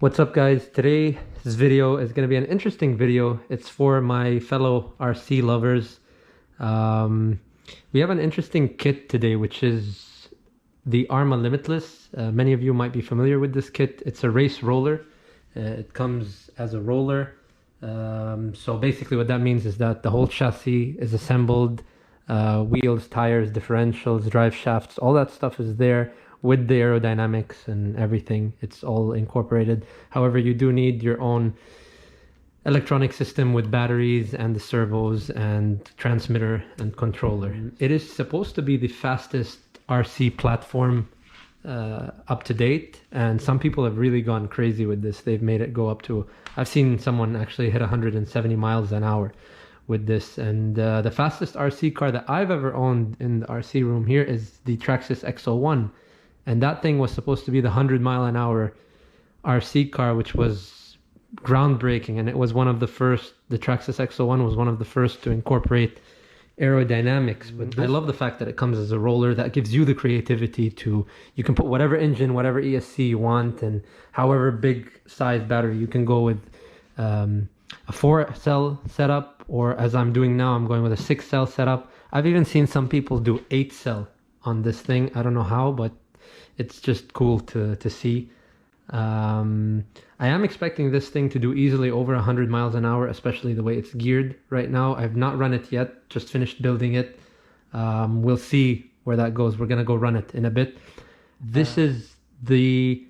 What's up guys? Today's video is going to be an interesting video. It's for my fellow RC lovers. We have an interesting kit today, which is the Arrma Limitless. Many of you might be familiar with this kit. It's a race roller. It comes as a roller. So basically what that means is that the whole chassis is assembled. Wheels, tires, differentials, drive shafts, all that stuff is there with the aerodynamics and everything. It's all incorporated. However, you do need your own electronic system with batteries and the servos and transmitter and controller. It is supposed to be the fastest RC platform up to date, and some people have really gone crazy with this. They've made it go up to, I've seen someone actually hit 170 miles an hour with this. And the fastest RC car that I've ever owned in the RC room here is the Traxxas X01. And that thing was supposed to be the 100-mile-an-hour RC car, which was groundbreaking. And it was one of the first, the Traxxas X01 was one of the first to incorporate aerodynamics. But I love the fact that it comes as a roller. That gives you the creativity to, you can put whatever engine, whatever ESC you want, and however big size battery. You can go with a 4-cell setup, or as I'm doing now, I'm going with a 6-cell setup. I've even seen some people do 8-cell on this thing. I don't know how, but it's just cool to see. I am expecting this thing to do easily over 100 miles an hour, especially the way it's geared right now. I've not run it yet, just finished building it. We'll see where that goes. We're gonna go run it in a bit. This is the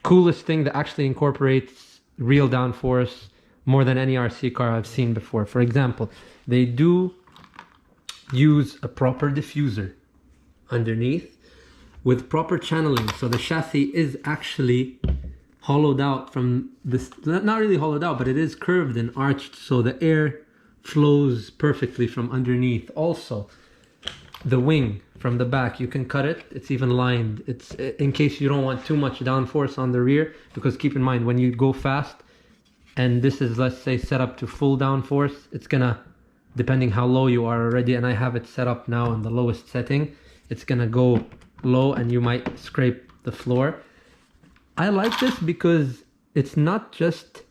coolest thing that actually incorporates real downforce more than any RC car I've seen before. For example, they do use a proper diffuser underneath with proper channeling. So the chassis is actually hollowed out from this, not really hollowed out, but it is curved and arched, so the air flows perfectly from underneath. Also, the wing from the back, you can cut it. It's even lined. It's in case you don't want too much downforce on the rear, because keep in mind, when you go fast, and this is, let's say, set up to full downforce, it's gonna, depending how low you are already, and I have it set up now on the lowest setting, it's gonna go low and you might scrape the floor. I like this because it's not just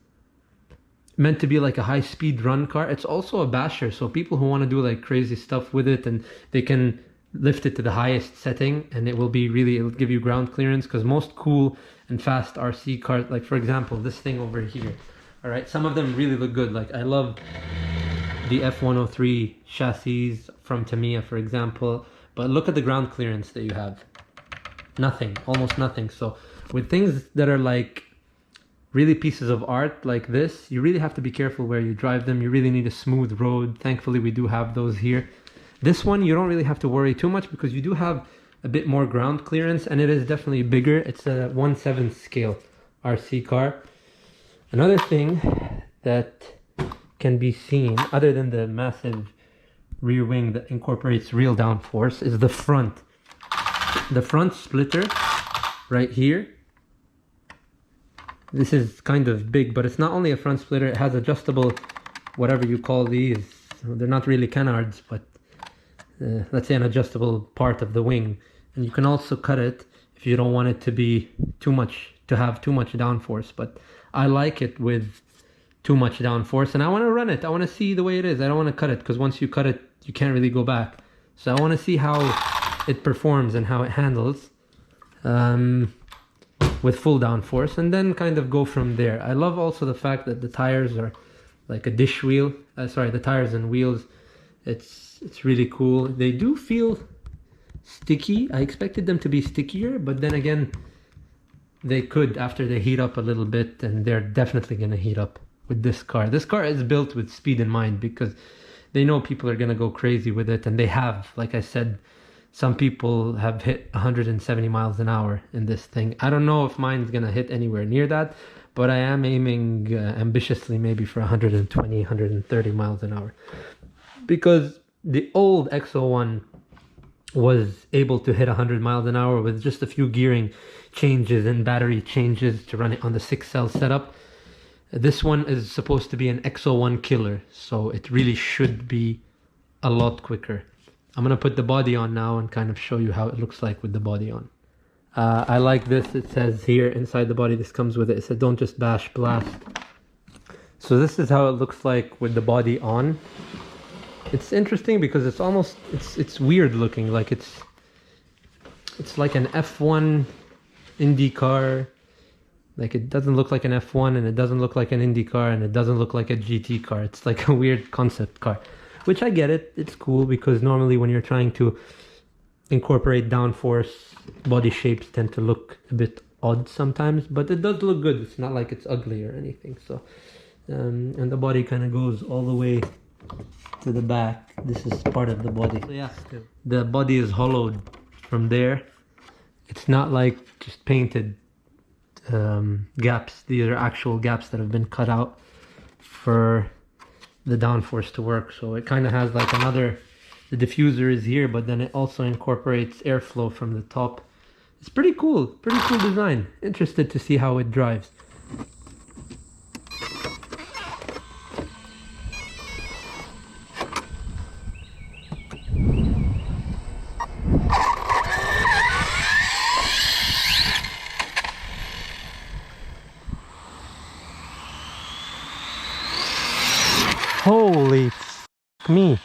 meant to be like a high-speed run car, it's also a basher. So people who want to do like crazy stuff with it, and they can lift it to the highest setting, and it will be really, it'll give you ground clearance. Because most cool and fast RC cars, like for example this thing over here, all right, some of them really look good. Like I love the F103 chassis from Tamiya, for example. But look at the ground clearance that you have. Nothing, almost nothing. So with things that are like really pieces of art like this, you really have to be careful where you drive them. You really need a smooth road. Thankfully, we do have those here. This one, you don't really have to worry too much because you do have a bit more ground clearance, and it is definitely bigger. It's a 1/7 scale RC car. Another thing that can be seen, other than the massive rear wing that incorporates real downforce, is the front. The front splitter right here. This is kind of big, but it's not only a front splitter, it has adjustable, whatever you call these. They're not really canards, but let's say an adjustable part of the wing. And you can also cut it if you don't want it to be too much, to have too much downforce. But I like it with too much downforce, and I want to run it. I want to see the way it is. I don't want to cut it, because once you cut it, you can't really go back. So I want to see how it performs and how it handles with full downforce, and then kind of go from there. I love also the fact that the tires are like a dish wheel. Sorry, the tires and wheels. It's really cool. They do feel sticky. I expected them to be stickier, but then again, they could after they heat up a little bit, and they're definitely going to heat up with this car. This car is built with speed in mind, because they know people are going to go crazy with it, and they have. Like I said, some people have hit 170 miles an hour in this thing. I don't know if mine's going to hit anywhere near that, but I am aiming ambitiously maybe for 120, 130 miles an hour. Because the old X01 was able to hit 100 miles an hour with just a few gearing changes and battery changes to run it on the 6-cell setup. This one is supposed to be an X01 killer, so it really should be a lot quicker. I'm going to put the body on now and kind of show you how it looks like with the body on. I like this. It says here inside the body, this comes with it. It said don't just bash, blast. So this is how it looks like with the body on. It's interesting because it's almost, it's weird looking. Like it's like an F1 Indy car. Like it doesn't look like an F1 and it doesn't look like an Indy car and it doesn't look like a GT car. It's like a weird concept car, which I get it. It's cool because normally when you're trying to incorporate downforce, body shapes tend to look a bit odd sometimes, but it does look good. It's not like it's ugly or anything. So, and the body kind of goes all the way to the back. This is part of the body. So yeah, the body is hollowed from there. It's not like just painted gaps. These are actual gaps that have been cut out for the downforce to work. So it kind of has like another, the diffuser is here, but then it also incorporates airflow from the top. It's pretty cool design. Interested to see how it drives. Holy f me.